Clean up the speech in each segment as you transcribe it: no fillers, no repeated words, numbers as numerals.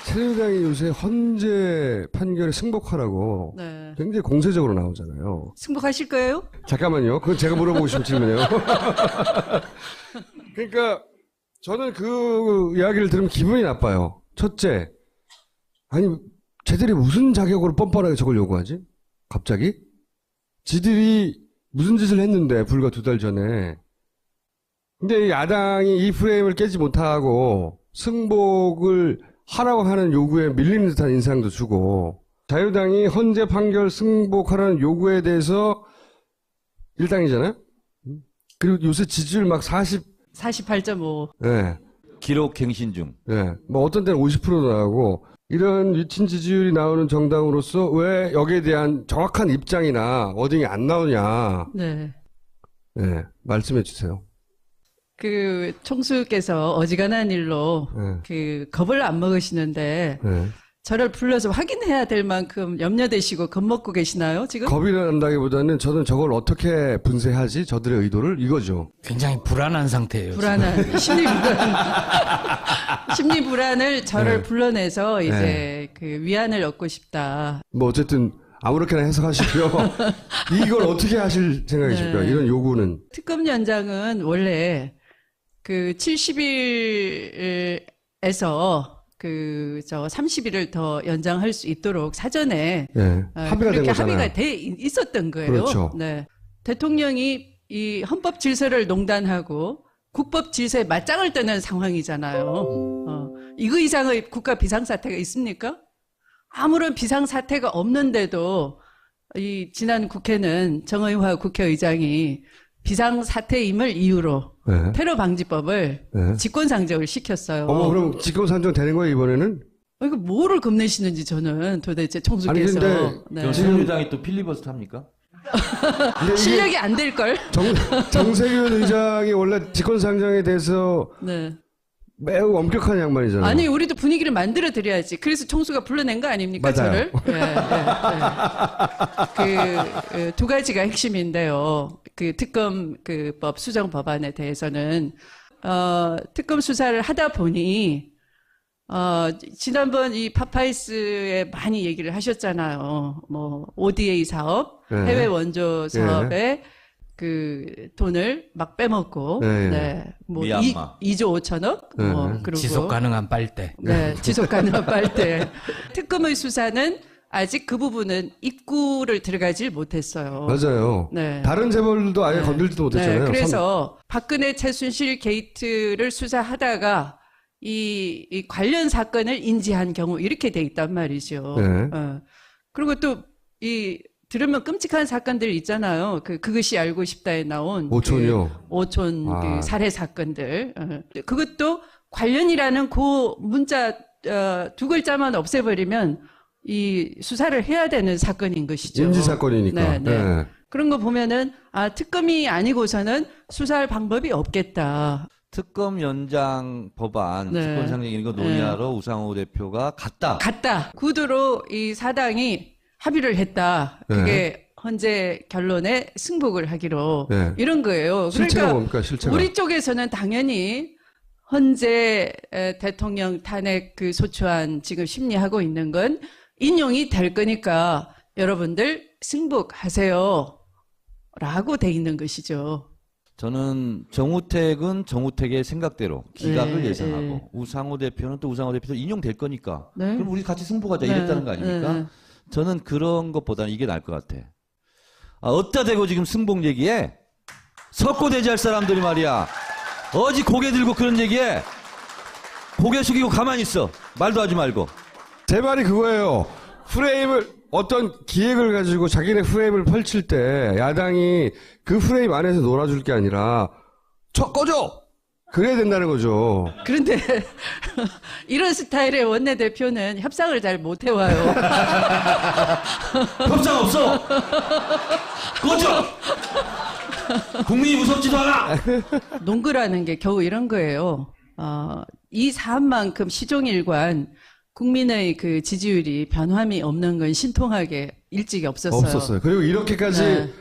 새누리당이 요새 헌재 판결에 승복하라고 네. 굉장히 공세적으로 나오잖아요. 승복하실 거예요? 잠깐만요. 그건 제가 물어보고 싶은 질문이에요. 그러니까 저는 그 이야기를 들으면 기분이 나빠요. 첫째, 아니 쟤들이 무슨 자격으로 뻔뻔하게 저걸 요구하지? 갑자기? 지들이 무슨 짓을 했는데 불과 2달 전에. 근데 야당이 이 프레임을 깨지 못하고 승복을 하라고 하는 요구에 밀리는 듯한 인상도 주고, 자유당이 헌재 판결 승복하라는 요구에 대해서 일당이잖아요? 그리고 요새 지지율 막 48.5. 네. 기록 갱신 중. 네. 뭐 어떤 때는 50%도 나오고, 이런 위친 지지율이 나오는 정당으로서 왜 여기에 대한 정확한 입장이나 워딩이 안 나오냐. 네. 네. 말씀해 주세요. 그 총수께서 어지간한 일로 네. 그 겁을 안 먹으시는데 네. 저를 불러서 확인해야 될 만큼 염려되시고 겁먹고 계시나요, 지금? 겁이 난다기보다는 저는 저걸 어떻게 분쇄하지? 저들의 의도를? 이거죠. 굉장히 불안한 상태예요. 불안한 심리 불안. 심리 불안을 저를 네. 불러내서 이제 그 위안을 얻고 싶다. 뭐 어쨌든 아무렇게나 해석하시고요. 이걸 어떻게 하실 생각이십니까? 네. 이런 요구는. 특검 연장은 원래 그 70일에서 그 30일을 더 연장할 수 있도록 사전에 네. 합의가 된 그렇게 거잖아요. 합의가 돼 있었던 거예요. 그렇죠. 네. 대통령이 이 헌법 질서를 농단하고 국법 질서에 맞짱을 뜨는 상황이잖아요. 이거 이상의 국가 비상사태가 있습니까? 아무런 비상사태가 없는데도 이 지난 국회는 정의화 국회의장이 비상사태임을 이유로 네. 테러방지법을 네. 직권상정을 시켰어요. 어머, 그럼 직권상정 되는 거예요, 이번에는? 이거 뭐를 겁내시는지 저는 도대체 총수께서. 아니, 근데 네. 그럼 새누리당이 또 필리버스터 합니까? 근데 이게 실력이 안 될걸? 정세균 의장이 원래 직권상정에 대해서 네. 매우 엄격한 양반이잖아요. 아니, 우리도 분위기를 만들어 드려야지. 그래서 총수가 불러낸 거 아닙니까, 맞아요. 저를? 그, 두 가지가 핵심인데요. 그 특검 법 수정 법안에 대해서는, 특검 수사를 하다 보니, 지난번 이 파파이스에 많이 얘기를 하셨잖아요. 뭐, ODA 사업, 네. 해외 원조 사업에 그 돈을 막 빼먹고, 네. 네. 뭐, 미얀마. 2조 5천억? 네. 뭐, 그리고. 지속 가능한 빨대. 네, 지속 가능한 빨대. 특검의 수사는 아직 그 부분은 입구를 들어가질 못했어요. 맞아요. 네. 다른 재벌도 아예 네. 건들지도 못했잖아요. 네, 그래서 박근혜 최순실 게이트를 수사하다가 이 관련 사건을 인지한 경우 이렇게 돼 있단 말이죠. 네. 그리고 또 들으면 끔찍한 사건들 있잖아요. 그것이 알고 싶다에 나온 오촌이요? 오촌 아. 그 살해 사건들. 그것도 관련이라는 그 문자 두 글자만 없애버리면 이 수사를 해야 되는 사건인 것이죠. 인지 사건이니까. 네, 네. 그런 거 보면은 특검이 아니고서는 수사할 방법이 없겠다. 특검 연장 법안, 네. 직권상정 이런 거 논의하러 우상호 대표가 갔다. 구두로 이 사당이 합의를 했다. 그게 네. 헌재 결론에 승복을 하기로 네. 이런 거예요. 실체가 그러니까 뭡니까, 실체가? 우리 쪽에서는 당연히 헌재 대통령 탄핵 그 소추안 지금 심리하고 있는 건 인용이 될 거니까 여러분들 승복하세요. 라고 돼 있는 것이죠. 저는 정우택은 정우택의 생각대로 기각을 네, 예상하고 네. 우상호 대표는 또 우상호 대표도 인용될 거니까 네. 그럼 우리 같이 승복하자 네, 이랬다는 거 아닙니까? 네. 저는 그런 것보다는 이게 나을 것 같아. 어디다 대고 지금 승복 얘기해? 석고대지할 사람들이 말이야. 어디 고개 들고 그런 얘기해? 고개 숙이고 가만히 있어. 말도 하지 말고. 제 말이 그거예요. 어떤 기획을 가지고 자기네 프레임을 펼칠 때 야당이 그 프레임 안에서 놀아줄 게 아니라 꺼져! 그래야 된다는 거죠. 그런데 이런 스타일의 원내대표는 협상을 잘 못 해와요. 협상 없어! 꺼져! 국민이 무섭지도 않아! 농구라는 게 겨우 이런 거예요. 이 사안만큼 시종일관 국민의 그 지지율이 변함이 없는 건 신통하게 일찍이 없었어요. 그리고 이렇게까지 네.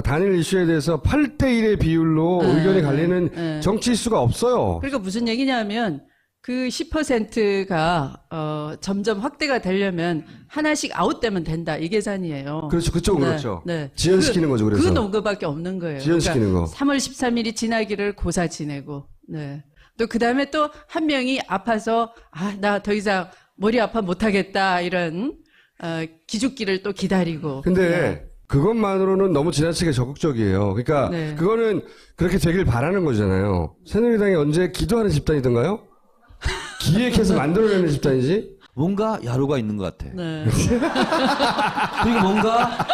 단일 이슈에 대해서 8대1의 비율로 의견이 갈리는 네. 정치 이슈가 없어요. 그러니까 무슨 얘기냐면 그 10%가 점점 확대가 되려면 하나씩 아웃되면 된다 이 계산이에요. 그렇죠. 그쪽은 네, 그렇죠. 네. 지연시키는 거죠. 그래서. 그 논거밖에 없는 거예요. 지연시키는 거. 3월 13일이 지나기를 고사 지내고, 네. 또 그 다음에 또 한 명이 아파서 나 더 이상 머리 아파 못하겠다 이런 기죽기를 또 기다리고. 근데 네. 그것만으로는 너무 지나치게 적극적이에요. 그러니까 네. 그거는 그렇게 되길 바라는 거잖아요. 새누리당이 언제 기도하는 집단이던가요? 기획해서 만들어내는 집단이지? 뭔가 야로가 있는 것 같아. 네. 그리고 뭔가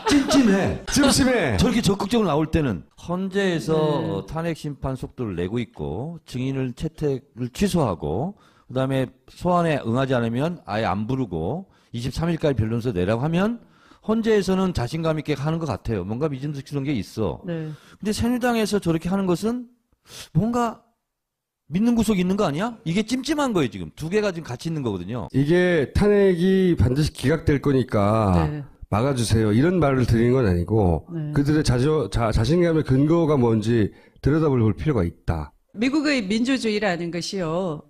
찜찜해. 찜찜해. 저렇게 적극적으로 나올 때는 헌재에서 탄핵 심판 속도를 내고 있고 증인을 채택을 취소하고 그다음에 소환에 응하지 않으면 아예 안 부르고 23일까지 변론서 내라고 하면 헌재에서는 자신감 있게 하는 것 같아요. 뭔가 믿음직스러운 게 있어. 네. 근데 새누리당에서 저렇게 하는 것은 뭔가 믿는 구석이 있는 거 아니야? 이게 찜찜한 거예요, 지금. 두 개가 지금 같이 있는 거거든요. 이게 탄핵이 반드시 기각될 거니까 네. 막아주세요. 이런 말을 드리는 건 아니고 네. 그들의 자신감의 근거가 뭔지 들여다볼 필요가 있다. 미국의 민주주의라는 것이요,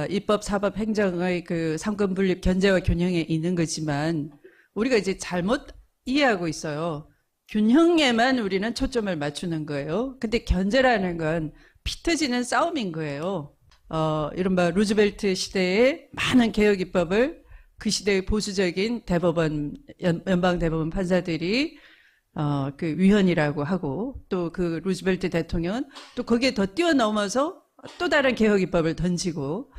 입법, 사법, 행정의 그 상권 분립 견제와 균형에 있는 거지만, 우리가 이제 잘못 이해하고 있어요. 균형에만 우리는 초점을 맞추는 거예요. 근데 견제라는 건 피 터지는 싸움인 거예요. 이른바 루즈벨트 시대의 많은 개혁 입법을 그 시대의 보수적인 대법원, 연방대법원 판사들이 그 위헌이라고 하고 또 그 루즈벨트 대통령은 또 거기에 더 뛰어넘어서 또 다른 개혁 입법을 던지고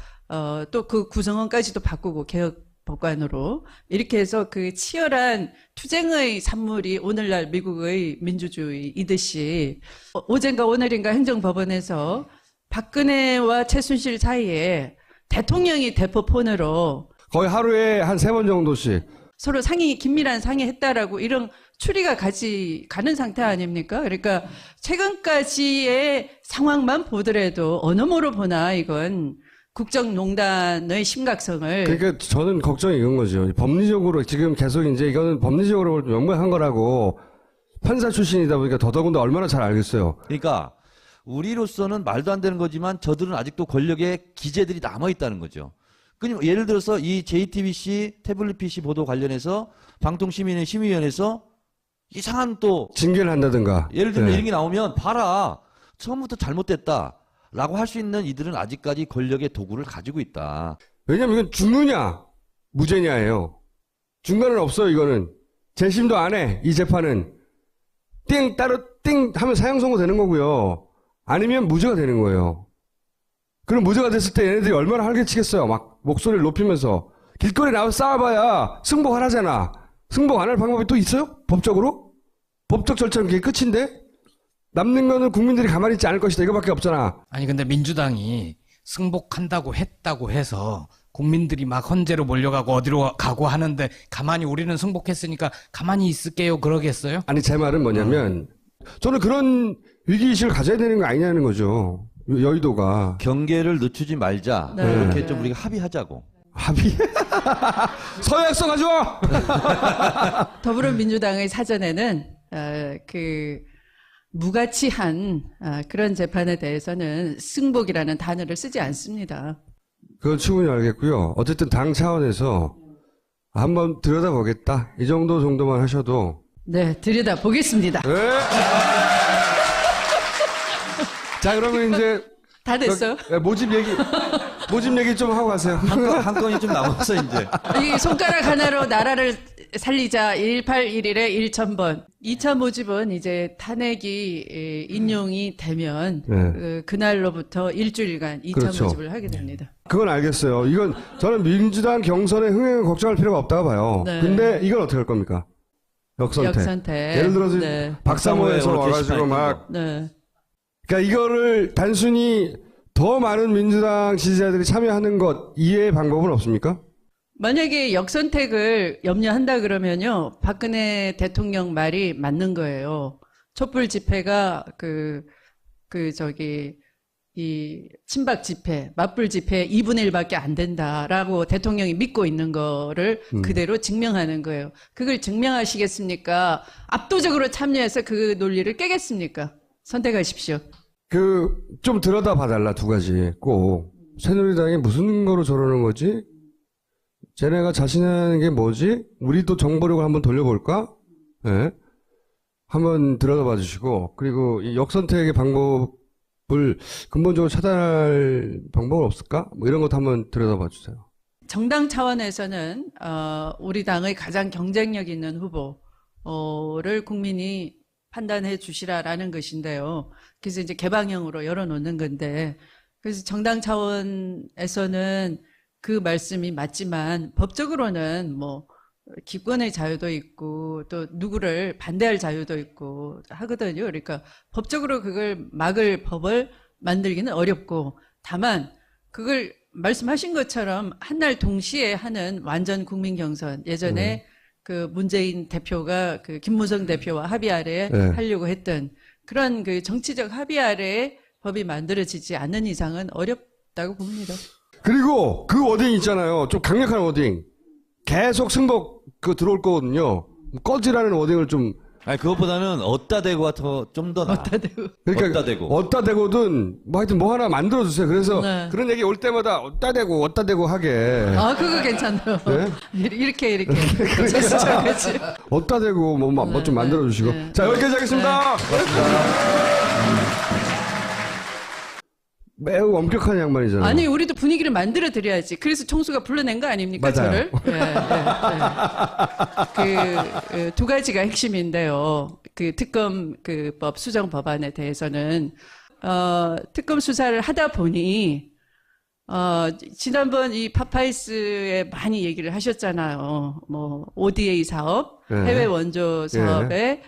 또 그 구성원까지도 바꾸고 개혁 법관으로 이렇게 해서 그 치열한 투쟁의 산물이 오늘날 미국의 민주주의이듯이 어젠가 오늘인가 행정법원에서 박근혜와 최순실 사이에 대통령이 대포폰으로 거의 하루에 한 3번 정도씩. 서로 긴밀한 상의했다라고 이런 추리가 가는 상태 아닙니까? 그러니까 최근까지의 상황만 보더라도 어느 모로 보나 이건 국정농단의 심각성을. 그러니까 저는 걱정이 이런 거죠. 법리적으로 지금 계속 이제 이거는 법리적으로 명백한 거라고 판사 출신이다 보니까 더더군다나 얼마나 잘 알겠어요. 그러니까 우리로서는 말도 안 되는 거지만 저들은 아직도 권력의 기재들이 남아있다는 거죠. 예를 들어서 이 JTBC 태블릿 PC 보도 관련해서 방통시민의 심의위원회에서 이상한 또 징계를 한다든가. 예를 들면 네. 이런 게 나오면 봐라 처음부터 잘못됐다 라고 할 수 있는 이들은 아직까지 권력의 도구를 가지고 있다. 왜냐면 이건 죽느냐 무죄냐예요. 중간은 없어요. 이거는 재심도 안 해. 이 재판은 띵 따로 띵 하면 사형 선고 되는 거고요. 아니면 무죄가 되는 거예요. 그럼 무죄가 됐을 때 얘네들이 얼마나 활개치겠어요. 막 목소리를 높이면서 길거리 나와서 싸워봐야 승복 안 하잖아. 승복 안 할 방법이 또 있어요? 법적으로? 법적 절차는 그게 끝인데? 남는 거는 국민들이 가만히 있지 않을 것이다. 이거밖에 없잖아. 아니 근데 민주당이 승복한다고 했다고 해서 국민들이 막 헌재로 몰려가고 어디로 가고 하는데 가만히 우리는 승복했으니까 가만히 있을게요 그러겠어요? 아니 제 말은 뭐냐면 저는 그런 위기의식을 가져야 되는 거 아니냐는 거죠. 여의도가. 경계를 늦추지 말자. 네. 이렇게 좀 우리가 합의하자고. 합의. 서약서 가져와! 더불어민주당의 사전에는 무가치한 그런 재판에 대해서는 승복이라는 단어를 쓰지 않습니다. 그건 충분히 알겠고요. 어쨌든 당 차원에서 한번 들여다보겠다. 이 정도만 하셔도. 네, 들여다보겠습니다. 네. 자, 그러면 이제 다 됐어요? 모집 얘기 좀 하고 가세요. 한 건이 좀 남았어 이제. 이 손가락 하나로 나라를 살리자 1811에 1000번. 2차 모집은 이제 탄핵이 인용이 되면 네. 그날로부터 일주일간 2차 그렇죠. 모집을 하게 됩니다. 그건 알겠어요. 이건 저는 민주당 경선의 흥행을 걱정할 필요가 없다고 봐요. 네. 근데 이건 어떻게 할 겁니까? 역선택. 예를 들어서 네. 박사모에서 박사모에 와가지고 게시판 막 네. 그러니까 이거를 단순히 더 많은 민주당 지지자들이 참여하는 것 이외의 방법은 없습니까? 만약에 역선택을 염려한다 그러면요, 박근혜 대통령 말이 맞는 거예요. 촛불 집회가 이 친박 집회, 맞불 집회 2분의 1밖에 안 된다라고 대통령이 믿고 있는 거를 그대로 증명하는 거예요. 그걸 증명하시겠습니까? 압도적으로 참여해서 그 논리를 깨겠습니까? 선택하십시오. 좀 들여다 봐달라, 두 가지. 꼭. 새누리당이 무슨 거로 저러는 거지? 쟤네가 자신하는 게 뭐지? 우리도 정보력을 한번 돌려볼까? 예. 한번 들여다봐 주시고, 그리고 이 역선택의 방법을 근본적으로 차단할 방법은 없을까? 뭐 이런 것도 한번 들여다봐 주세요. 정당 차원에서는 우리 당의 가장 경쟁력 있는 후보를 국민이 판단해 주시라라는 것인데요. 그래서 이제 개방형으로 열어놓는 건데, 그래서 정당 차원에서는 그 말씀이 맞지만 법적으로는 뭐 기권의 자유도 있고 또 누구를 반대할 자유도 있고 하거든요. 그러니까 법적으로 그걸 막을 법을 만들기는 어렵고, 다만 그걸 말씀하신 것처럼 한날 동시에 하는 완전 국민 경선, 예전에 그 문재인 대표가 그 김무성 대표와 합의 아래에 네. 하려고 했던 그런 그 정치적 합의 아래에 법이 만들어지지 않는 이상은 어렵다고 봅니다. 그리고 그 워딩 있잖아요. 좀 강력한 워딩. 계속 승복 들어올 거거든요. 꺼지라는 워딩을 좀. 아니, 그것보다는 어따 대고가 좀 더 나아. 어따 대고. 그러니까 어따 대고. 어따 대고든 뭐 하여튼 뭐 하나 만들어 주세요. 그래서 네. 그런 얘기 올 때마다 어따 대고 하게. 아, 그거 괜찮아요. 네? 이렇게. 그렇지. 어따 대고 뭐 좀 만들어 주시고. 네. 자, 여기까지 하겠습니다. 매우 엄격한 양반이잖아요. 아니, 우리도 분위기를 만들어 드려야지. 그래서 총수가 불러낸 거 아닙니까, 맞아요. 저를? 그 두 가지가 핵심인데요. 그 특검 법 수정 법안에 대해서는 특검 수사를 하다 보니 지난번 이 파파이스에 많이 얘기를 하셨잖아요. 뭐 ODA 사업, 네. 해외 원조 사업에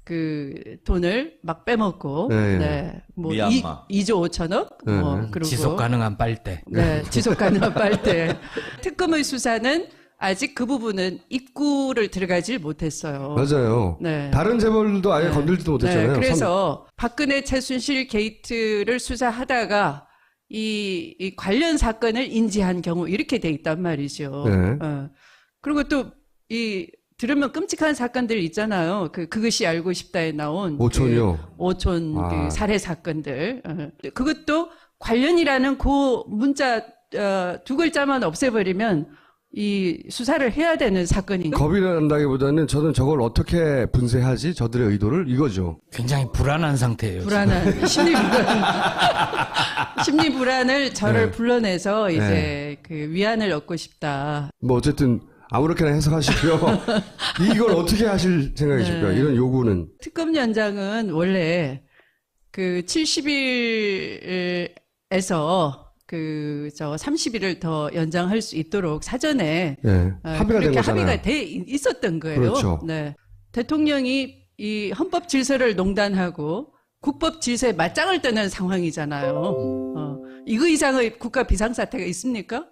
그 돈을 막 빼먹고, 네. 뭐 미얀마. 2조 5천억, 뭐 그리고 지속 가능한 빨대. 네, 지속 가능한 빨대. 특검의 수사는 아직 그 부분은 입구를 들어가질 못했어요. 맞아요. 네. 다른 재벌도 아예 네. 건들지도 못했잖아요. 네, 그래서 박근혜 최순실 게이트를 수사하다가 이 관련 사건을 인지한 경우 이렇게 돼 있단 말이죠. 네. 그리고 또 들으면 끔찍한 사건들 있잖아요. 그것이 알고 싶다에 나온 오촌이요? 오촌 아. 그 살해 사건들. 그것도 관련이라는 그 문자 두 글자만 없애버리면 이 수사를 해야 되는 사건인 거. 겁이 난다기보다는 저는 저걸 어떻게 분쇄하지? 저들의 의도를 이거죠. 굉장히 불안한 상태예요. 불안한 심리 불안을 저를 네. 불러내서 이제 그 위안을 얻고 싶다. 뭐 어쨌든 아무렇게나 해석하시고요. 이걸 어떻게 하실 생각이십니까? 네. 이런 요구는. 특검 연장은 원래 그 70일에서 30일을 더 연장할 수 있도록 사전에 네. 합의가 된 그렇게 거잖아요. 합의가 돼 있었던 거예요. 그렇죠. 네. 대통령이 이 헌법 질서를 농단하고 국법 질서에 맞짱을 뜨는 상황이잖아요. 이거 이상의 국가 비상사태가 있습니까?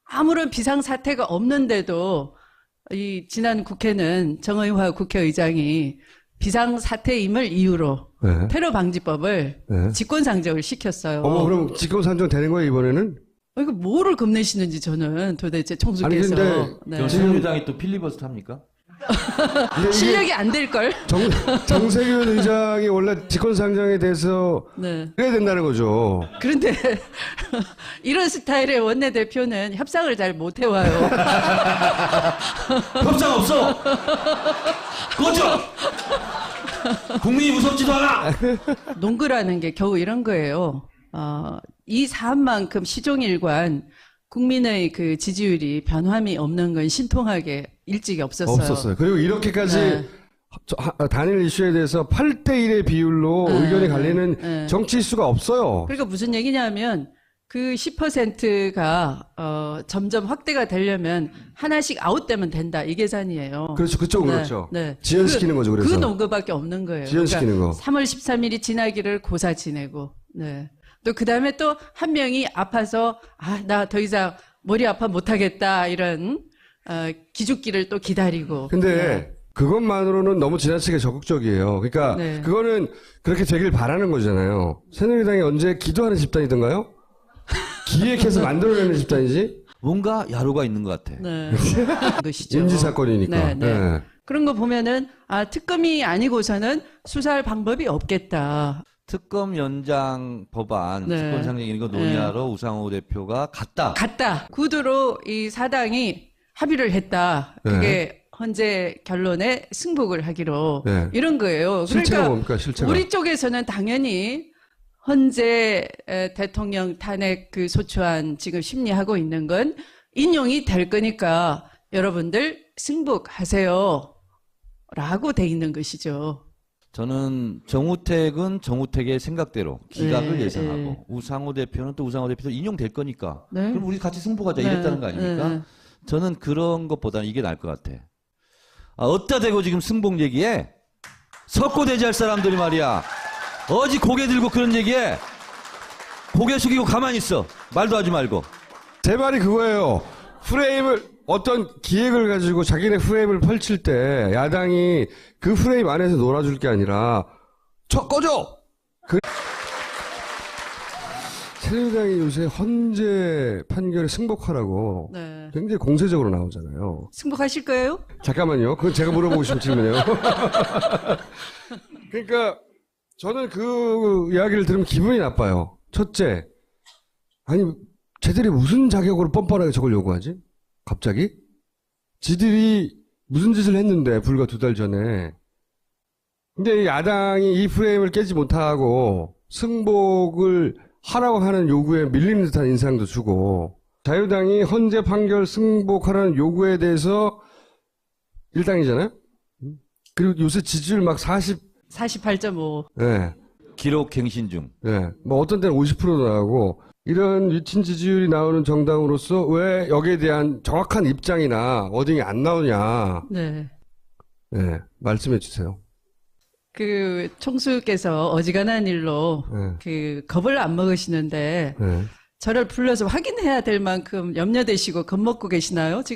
아무런 비상사태가 없는데도 이 지난 국회는 정의화 국회의장이 비상사태임을 이유로 네. 테러 방지법을 네. 직권상정을 시켰어요. 어머, 그럼 직권 산정 되는 거예요, 이번에는? 이거 뭐를 겁내시는지 저는 도대체 총수께서. 아니, 근데 네. 그럼 새누리당이 또 필리버스터 합니까? 근데 이게 실력이 안 될걸? 정세균 의장이 원래 직권 상정에 대해서 네. 그래야 된다는 거죠. 그런데 이런 스타일의 원내대표는 협상을 잘 못해와요. 협상 없어! 꺼져! 국민이 무섭지도 않아! 농구라는 게 겨우 이런 거예요. 이 사안만큼 시종일관 국민의 그 지지율이 변함이 없는 건 신통하게 일찍이 없었어요. 그리고 이렇게까지 네. 단일 이슈에 대해서 8대1의 비율로 의견이 갈리는 네. 정치 이슈가 없어요. 그러니까 무슨 얘기냐면 그 10%가 점점 확대가 되려면 하나씩 아웃되면 된다 이 계산이에요. 그렇죠. 그쪽은 네, 그렇죠. 네. 지연시키는 거죠. 그래서. 그 농구밖에 없는 거예요. 지연시키는 거. 3월 13일이 지나기를 고사 지내고, 네. 또 그 다음에 또 한 명이 아파서 나 더 이상 머리 아파 못하겠다 이런 기죽기를 또 기다리고. 근데 네. 그것만으로는 너무 지나치게 적극적이에요. 그러니까 네. 그거는 그렇게 되길 바라는 거잖아요. 새누리당이 언제 기도하는 집단이던가요? 기획해서 만들어내는 집단이지? 뭔가 야로가 있는 것 같아. 네. 것이죠. 인지사건이니까. 네, 네. 네. 그런 거 보면은 특검이 아니고서는 수사할 방법이 없겠다. 특검 연장 법안, 네. 특권 상정 이런 거 논의하러 우상호 대표가 갔다. 구두로 이 사당이 합의를 했다. 그게 헌재 결론에 승복을 하기로 네. 이런 거예요. 실체가 그러니까 뭡니까, 실체가? 우리 쪽에서는 당연히 헌재 대통령 탄핵 그 소추안 지금 심리하고 있는 건 인용이 될 거니까 여러분들 승복하세요. 라고 돼 있는 것이죠. 저는 정우택은 정우택의 생각대로 기각을 네, 예상하고 네. 우상호 대표는 또 우상호 대표도 인용될 거니까 네. 그럼 우리 같이 승복하자 네, 이랬다는 거 아닙니까? 네. 저는 그런 것보다는 이게 나을 것 같아. 어디다 대고 지금 승복 얘기해? 석고대지할 사람들이 말이야. 어디 고개 들고 그런 얘기해? 고개 숙이고 가만히 있어. 말도 하지 말고. 제 말이 그거예요. 프레임을, 어떤 기획을 가지고 자기네 프레임을 펼칠 때 야당이 그 프레임 안에서 놀아줄 게 아니라 꺼져! 새누리당이 요새 헌재 판결에 승복하라고 네. 굉장히 공세적으로 나오잖아요. 승복하실 거예요? 잠깐만요. 그건 제가 물어보고 싶은 질문이에요. 그러니까 저는 그 이야기를 들으면 기분이 나빠요. 첫째, 아니 쟤들이 무슨 자격으로 뻔뻔하게 저걸 요구하지? 갑자기? 지들이 무슨 짓을 했는데 불과 2달 전에. 근데 야당이 이 프레임을 깨지 못하고 승복을 하라고 하는 요구에 밀리는 듯한 인상도 주고, 자유당이 헌재 판결 승복하라는 요구에 대해서 일당이잖아요? 그리고 요새 지지율 막 48.5. 예, 기록 갱신 중. 예. 뭐 어떤 때는 50%도 나오고, 이런 유친 지지율이 나오는 정당으로서 왜 여기에 대한 정확한 입장이나 워딩이 안 나오냐. 네. 예, 말씀해 주세요. 그 총수께서 어지간한 일로 예, 그 겁을 안 먹으시는데 예. 저를 불러서 확인해야 될 만큼 염려되시고 겁먹고 계시나요? 지금